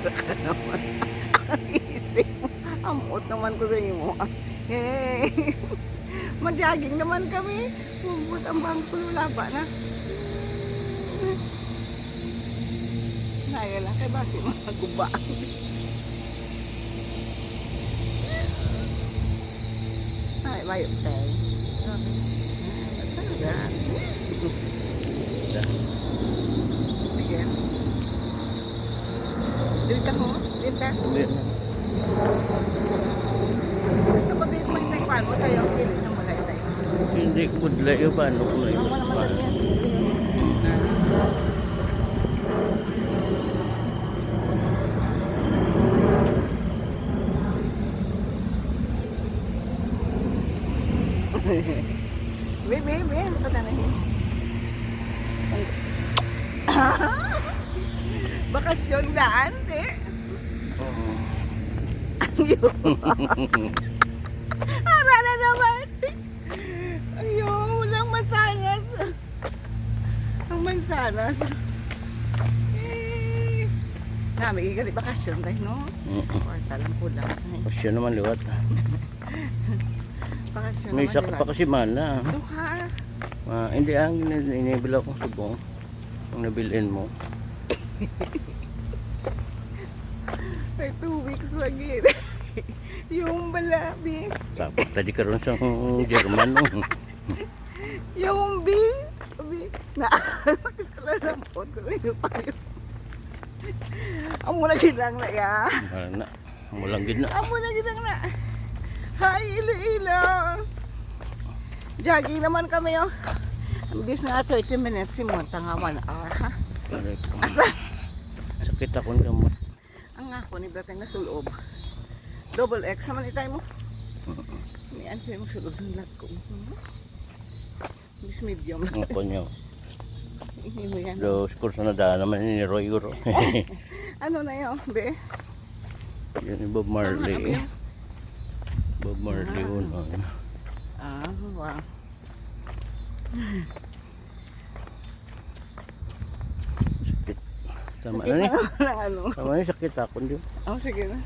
Bira ka naman. Ang isip mo. Amot naman ko sa imo. Hey! Mag-jogging naman kami. Bubut ang bangko laba na. Naya lang kay basi mga guba. Ay, bayo tayo. Saan? Sige. Dito mo? Dito? Gusto ko dito may nagpaan mo tayo. Pilit sa mulay tayo. Hindi ko budlay ba? Ano ko na Ang wala man yan. Be, ano pa tanahin? Bakasyon daan, de. Oo. Ayun. Ara na naman. Ayun, walang mansanas. Ang mansanas. Eh. May igali bakasyon tayo, no? Kwarta lang po lang. Pasyon naman liwat. Bakasyon May naman, isa ka pa kasi mana. Duha. Hindi ang inibila kong subong. Ang nabilin mo. Ay, 2 weeks lagi. Yung balabi. Tapos tadi karon sa German. Yung na nakisalampot ko sa iyo pa yun. Amo na gilang na ya. Na, mulang gid na. Amo na gilang na. Hi, Iloilo. Jogging naman kami, oh. Bis na 30 minutes, simon tanga 1 hour, ha? Asa? Sakit akong gamot. Ang ako ni Brateng na sulob. Double X naman itay mo. May answer mo sulob ng lag ko. Bis medium. Ang konyo. Hindi mo yan. Dos kurso na daan naman ni Roy Uro. Ano na yun, be? Yun ni Bob Marley. Tama, Bob Marley yun. wow. Sakit. Tama Sakit na ni. na ano. Tama ni sakit ako. Oh, sige na.